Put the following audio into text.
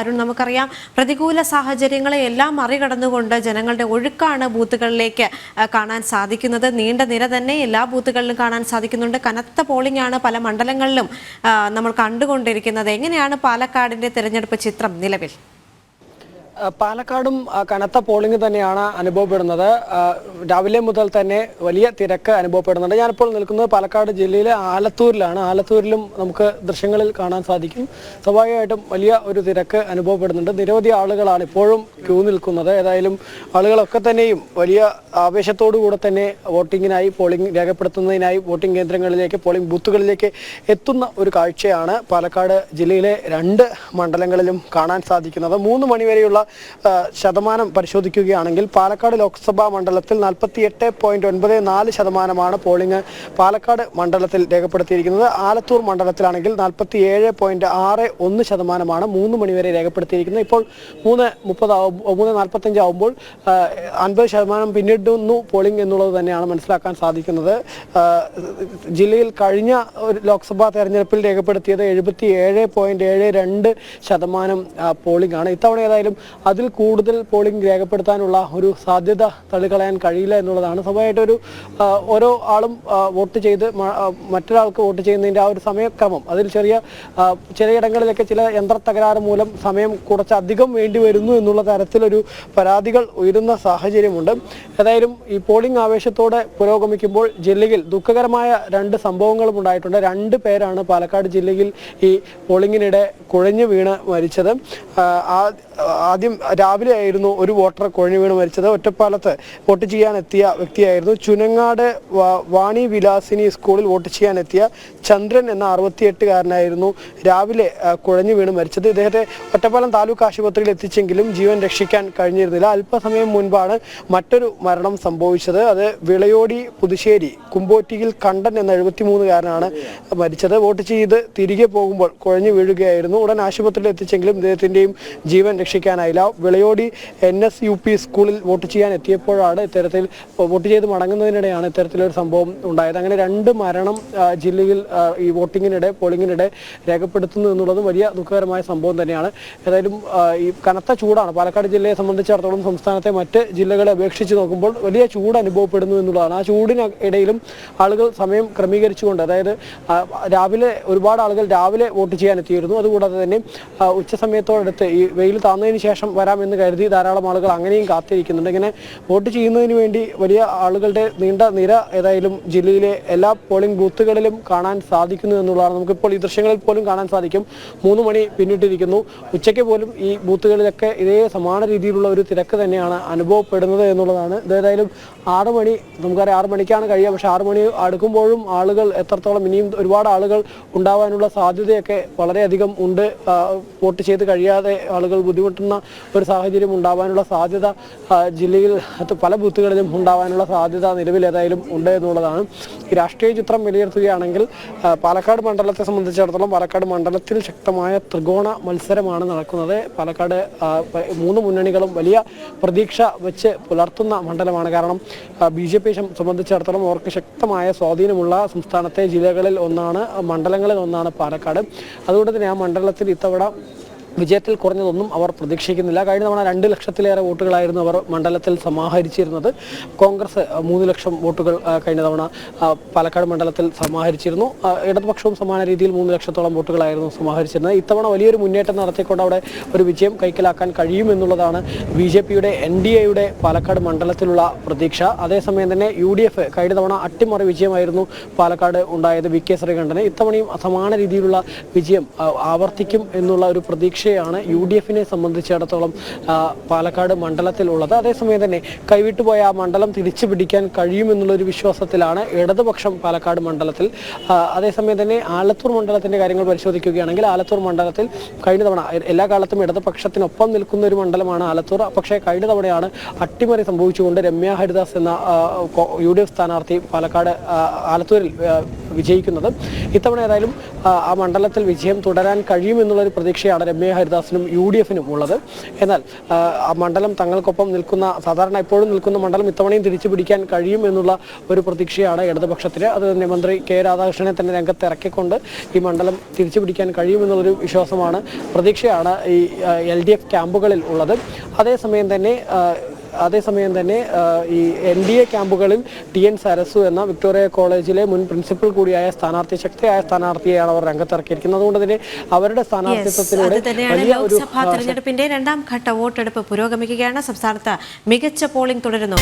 അരുൺ, നമുക്കറിയാം പ്രതികൂല സാഹചര്യങ്ങളെ എല്ലാം മറികടന്നുകൊണ്ട് ജനങ്ങളുടെ ഒഴുക്കാണ് ബൂത്തുകളിലേക്ക് കാണാൻ സാധിക്കുന്നത്. നീണ്ട നിര തന്നെ എല്ലാ ബൂത്തുകളിലും കാണാൻ സാധിക്കുന്നുണ്ട്. കനത്ത പോളിംഗ് ആണ് പല മണ്ഡലങ്ങളിലും നമ്മൾ കണ്ടുകൊണ്ടിരിക്കുന്നത്. എങ്ങനെയാണ് പാലക്കാടിന്റെ തെരഞ്ഞെടുപ്പ് ചിത്രം നിലവിൽ? പാലക്കാടും കനത്ത പോളിംഗ് തന്നെയാണ് അനുഭവപ്പെടുന്നത്. രാവിലെ മുതൽ തന്നെ വലിയ തിരക്ക് അനുഭവപ്പെടുന്നുണ്ട്. ഞാനിപ്പോൾ നിൽക്കുന്നത് പാലക്കാട് ജില്ലയിലെ ആലത്തൂരിലാണ്. ആലത്തൂരിലും നമുക്ക് ദൃശ്യങ്ങളിൽ കാണാൻ സാധിക്കും. സ്വാഭാവികമായിട്ടും വലിയ ഒരു തിരക്ക് അനുഭവപ്പെടുന്നുണ്ട്. നിരവധി ആളുകളാണ് ഇപ്പോഴും ക്യൂ നിൽക്കുന്നത്. ഏതായാലും ആളുകളൊക്കെ തന്നെയും വലിയ ആവേശത്തോടുകൂടെ തന്നെ വോട്ടിങ്ങിനായി, പോളിംഗ് രേഖപ്പെടുത്തുന്നതിനായി വോട്ടിംഗ് കേന്ദ്രങ്ങളിലേക്ക്, പോളിംഗ് ബൂത്തുകളിലേക്ക് എത്തുന്ന ഒരു കാഴ്ചയാണ് പാലക്കാട് ജില്ലയിലെ 2 മണ്ഡലങ്ങളിലും കാണാൻ സാധിക്കുന്നത്. 3 മണിവരെയുള്ള ശതമാനം പരിശോധിക്കുകയാണെങ്കിൽ പാലക്കാട് ലോക്സഭാ മണ്ഡലത്തിൽ 48.94% പോളിംഗ് പാലക്കാട് മണ്ഡലത്തിൽ രേഖപ്പെടുത്തിയിരിക്കുന്നത്. ആലത്തൂർ മണ്ഡലത്തിലാണെങ്കിൽ 47.61% 3 മണിവരെ രേഖപ്പെടുത്തിയിരിക്കുന്നത്. ഇപ്പോൾ 3:45 ആവുമ്പോൾ 50% പിന്നിടുന്നു പോളിംഗ് എന്നുള്ളത് തന്നെയാണ് മനസ്സിലാക്കാൻ സാധിക്കുന്നത്. ജില്ലയിൽ കഴിഞ്ഞ ഒരു ലോക്സഭാ തെരഞ്ഞെടുപ്പിൽ രേഖപ്പെടുത്തിയത് 77.72% പോളിംഗ് ആണ്. ഇത്തവണ ഏതായാലും അതിൽ കൂടുതൽ പോളിംഗ് രേഖപ്പെടുത്താനുള്ള ഒരു സാധ്യത തള്ളിക്കളയാൻ കഴിയില്ല എന്നുള്ളതാണ്. സ്വാഭാവികമായിട്ടൊരു ഓരോ ആളും വോട്ട് ചെയ്ത് മറ്റൊരാൾക്ക് വോട്ട് ചെയ്യുന്നതിൻ്റെ ആ ഒരു സമയക്രമം, അതിൽ ചിലയിടങ്ങളിലൊക്കെ ചില യന്ത്ര തകരാറ് മൂലം സമയം കുറച്ച് അധികം വേണ്ടി വരുന്നു എന്നുള്ള തരത്തിലൊരു പരാതികൾ ഉയരുന്ന സാഹചര്യമുണ്ട്. ഏതായാലും ഈ പോളിംഗ് ആവേശത്തോടെ പുരോഗമിക്കുമ്പോൾ ജില്ലയിൽ ദുഃഖകരമായ 2 സംഭവങ്ങളും ഉണ്ടായിട്ടുണ്ട്. 2 പേരാണ് പാലക്കാട് ജില്ലയിൽ ഈ പോളിംഗിനിടെ കുഴഞ്ഞു വീണ് മരിച്ചത്. ആദ്യം രാവിലെ ആയിരുന്നു ഒരു വോട്ടർ കുഴഞ്ഞു വീണ് മരിച്ചത്. ഒറ്റപ്പാലത്ത് വോട്ട് ചെയ്യാൻ എത്തിയ വ്യക്തിയായിരുന്നു. ചുനങ്ങാട് വാണി വിലാസിനി സ്കൂളിൽ വോട്ട് ചെയ്യാൻ എത്തിയ ചന്ദ്രൻ എന്ന 68-കാരനായിരുന്നു രാവിലെ കുഴഞ്ഞു വീണ് മരിച്ചത്. ഇദ്ദേഹത്തെ ഒറ്റപ്പാലം താലൂക്ക് ആശുപത്രിയിൽ എത്തിച്ചെങ്കിലും ജീവൻ രക്ഷിക്കാൻ കഴിഞ്ഞിരുന്നില്ല. അല്പസമയം മുൻപാണ് മറ്റൊരു മരണം സംഭവിച്ചത്. അത് വിളയോടി പുതുശ്ശേരി കുമ്പോറ്റിയിൽ കണ്ടൻ എന്ന 73-കാരനാണ് മരിച്ചത്. വോട്ട് ചെയ്ത് തിരികെ പോകുമ്പോൾ കുഴഞ്ഞു വീഴുകയായിരുന്നു. ഉടൻ ആശുപത്രിയിൽ എത്തിച്ചെങ്കിലും ഇദ്ദേഹത്തിൻ്റെയും ജീവൻ രക്ഷിക്കാനായില്ല. വിളയോടി NSUP സ്കൂളിൽ വോട്ട് ചെയ്യാൻ എത്തിയപ്പോഴാണ് ഇത്തരത്തിൽ വോട്ട് ചെയ്ത് മടങ്ങുന്നതിനിടെയാണ് ഇത്തരത്തിലൊരു സംഭവം ഉണ്ടായത്. അങ്ങനെ 2 മരണം ജില്ലയിൽ ഈ വോട്ടിങ്ങിനിടെ, പോളിംഗിനിടെ രേഖപ്പെടുത്തുന്നു എന്നുള്ളതും വലിയ ദുഃഖകരമായ സംഭവം തന്നെയാണ്. ഏതായാലും ഈ കനത്ത ചൂടാണ് പാലക്കാട് ജില്ലയെ സംബന്ധിച്ചിടത്തോളം. സംസ്ഥാനത്തെ മറ്റ് ജില്ലകളെ അപേക്ഷിച്ച് നോക്കുമ്പോൾ വലിയ ചൂട് അനുഭവപ്പെടുന്നു എന്നുള്ളതാണ്. ആ ചൂടിനിടയിലും ആളുകൾ സമയം ക്രമീകരിച്ചുകൊണ്ട്, അതായത് രാവിലെ ഒരുപാട് ആളുകൾ രാവിലെ വോട്ട് ചെയ്യാൻ എത്തിയിരുന്നു. അതുകൂടാതെ തന്നെ ഉച്ച സമയത്തോടടുത്ത് ഈ വെയിൽ താന്നതിന് ശേഷം വരാമെന്ന് കരുതി ധാരാളം ആളുകൾ അങ്ങനെയും കാത്തിരിക്കുന്നുണ്ട്. ഇങ്ങനെ വോട്ട് ചെയ്യുന്നതിന് വേണ്ടി വലിയ ആളുകളുടെ നീണ്ട നിര ഏതായാലും ജില്ലയിലെ എല്ലാ പോളിംഗ് ബൂത്തുകളിലും കാണാൻ സാധിക്കുന്നു എന്നുള്ളതാണ്. നമുക്കിപ്പോൾ ഈ ദൃശ്യങ്ങളിൽ പോലും കാണാൻ സാധിക്കും. 3 മണി പിന്നിട്ടിരിക്കുന്നു. ഉച്ചയ്ക്ക് പോലും ഈ ബൂത്തുകളിലൊക്കെ ഇതേ സമാന രീതിയിലുള്ള ഒരു തിരക്ക് തന്നെയാണ് അനുഭവപ്പെടുന്നത് എന്നുള്ളതാണ്. ഏതായാലും 6 മണി, നമുക്കറിയാം 6 മണിക്കാണ് കഴിയുക. പക്ഷേ 6 മണി അടുക്കുമ്പോഴും ആളുകൾ എത്രത്തോളം, ഇനിയും ഒരുപാട് ആളുകൾ ഉണ്ടാവാനുള്ള സാധ്യതയൊക്കെ വളരെയധികം ഉണ്ട്. വോട്ട് ചെയ്ത് കഴിയാതെ ആളുകൾ ബുദ്ധിമുട്ടുന്ന ഒരു സാഹചര്യം ഉണ്ടാവാനുള്ള സാധ്യത ജില്ലയിൽ പല ബൂത്തുകളിലും ഉണ്ടാവാനുള്ള സാധ്യത നിലവിൽ ഏതായാലും ഉണ്ട് എന്നുള്ളതാണ്. ഈ രാഷ്ട്രീയ ചിത്രം വിലയിരുത്തുകയാണെങ്കിൽ പാലക്കാട് മണ്ഡലത്തെ സംബന്ധിച്ചിടത്തോളം പാലക്കാട് മണ്ഡലത്തിൽ ശക്തമായ ത്രികോണ മത്സരമാണ് നടക്കുന്നത്. പാലക്കാട് 3 മുന്നണികളും വലിയ പ്രതീക്ഷ വെച്ച് പുലർത്തുന്ന മണ്ഡലമാണ്. കാരണം BJP സംബന്ധിച്ചിടത്തോളം അവർക്ക് ശക്തമായ സ്വാധീനമുള്ള സംസ്ഥാനത്തെ ജില്ലകളിൽ ഒന്നാണ്, മണ്ഡലങ്ങളിൽ ഒന്നാണ് പാലക്കാട്. അതുകൊണ്ട് തന്നെ ആ മണ്ഡലത്തിൽ ഇത്തവണ വിജയത്തിൽ കുറഞ്ഞതൊന്നും അവർ പ്രതീക്ഷിക്കുന്നില്ല. കഴിഞ്ഞ തവണ 2 ലക്ഷത്തിലേറെ വോട്ടുകളായിരുന്നു അവർ മണ്ഡലത്തിൽ സമാഹരിച്ചിരുന്നത്. കോൺഗ്രസ് 3 ലക്ഷം വോട്ടുകൾ കഴിഞ്ഞ തവണ പാലക്കാട് മണ്ഡലത്തിൽ സമാഹരിച്ചിരുന്നു. ഇടതുപക്ഷവും സമാന രീതിയിൽ 3 ലക്ഷത്തോളം വോട്ടുകളായിരുന്നു സമാഹരിച്ചിരുന്നത്. ഇത്തവണ വലിയൊരു മുന്നേറ്റം നടത്തിക്കൊണ്ട് അവിടെ ഒരു വിജയം കൈക്കലാക്കാൻ കഴിയുമെന്നുള്ളതാണ് BJPയുടെ NDAയുടെ പാലക്കാട് മണ്ഡലത്തിലുള്ള പ്രതീക്ഷ. അതേസമയം തന്നെ UDF കഴിഞ്ഞ തവണ അട്ടിമറി വിജയമായിരുന്നു പാലക്കാട് ഉണ്ടായത് VK ശ്രീകണ്ഠന്. ഇത്തവണയും സമാന രീതിയിലുള്ള വിജയം ആവർത്തിക്കും എന്നുള്ള ഒരു പ്രതീക്ഷ ാണ് UDFനെ സംബന്ധിച്ചിടത്തോളം പാലക്കാട് മണ്ഡലത്തിലുള്ളത്. അതേസമയം തന്നെ കൈവിട്ടുപോയ ആ മണ്ഡലം തിരിച്ചു പിടിക്കാൻ കഴിയുമെന്നുള്ളൊരു വിശ്വാസത്തിലാണ് ഇടതുപക്ഷം പാലക്കാട് മണ്ഡലത്തിൽ. അതേസമയം തന്നെ ആലത്തൂർ മണ്ഡലത്തിൻ്റെ കാര്യങ്ങൾ പരിശോധിക്കുകയാണെങ്കിൽ ആലത്തൂർ മണ്ഡലത്തിൽ കഴിഞ്ഞ തവണ എല്ലാ കാലത്തും ഇടതുപക്ഷത്തിനൊപ്പം നിൽക്കുന്ന ഒരു മണ്ഡലമാണ് ആലത്തൂർ. പക്ഷേ കഴിഞ്ഞ തവണയാണ് അട്ടിമറി സംഭവിച്ചുകൊണ്ട് രമ്യ ഹരിദാസ് എന്ന UDF സ്ഥാനാർത്ഥി പാലക്കാട് ആലത്തൂരിൽ വിജയിക്കുന്നത്. ഇത്തവണ ഏതായാലും ആ മണ്ഡലത്തിൽ വിജയം തുടരാൻ കഴിയുമെന്നുള്ളൊരു പ്രതീക്ഷയാണ് രമ്യ ഹരിദാസിനും UDF-നും ഉള്ളത്. എന്നാൽ ആ മണ്ഡലം തങ്ങൾക്കൊപ്പം നിൽക്കുന്ന, സാധാരണ എപ്പോഴും നിൽക്കുന്ന മണ്ഡലം ഇത്തവണയും തിരിച്ചു പിടിക്കാൻ കഴിയും എന്നുള്ള ഒരു പ്രതീക്ഷയാണ് ഇടതുപക്ഷത്തിന്. അത് തന്നെ മന്ത്രി K. രാധാകൃഷ്ണനെ തന്നെ രംഗത്ത് ഇറക്കിക്കൊണ്ട് ഈ മണ്ഡലം തിരിച്ചു പിടിക്കാൻ കഴിയുമെന്നുള്ളൊരു വിശ്വാസമാണ്, പ്രതീക്ഷയാണ് ഈ LDF ക്യാമ്പുകളിൽ ഉള്ളത്. അതേസമയം തന്നെ ഈ NDA ക്യാമ്പുകളിൽ TN സരസു എന്ന വിക്ടോറിയ കോളേജിലെ മുൻ പ്രിൻസിപ്പൽ കൂടിയായ സ്ഥാനാർത്ഥി, ശക്തിയായ സ്ഥാനാർത്ഥിയെയാണ് അവർ രംഗത്തിറക്കിയിരിക്കുന്നത്. അതുകൊണ്ട് തന്നെ അവരുടെ സ്ഥാനാർത്ഥിത്വത്തിലൂടെ ലോക്സഭാ തെരഞ്ഞെടുപ്പിന്റെ 2ാം ഘട്ട വോട്ടെടുപ്പ് പുരോഗമിക്കുകയാണ്. സംസ്ഥാനത്ത് മികച്ച പോളിംഗ് തുടരുന്നു.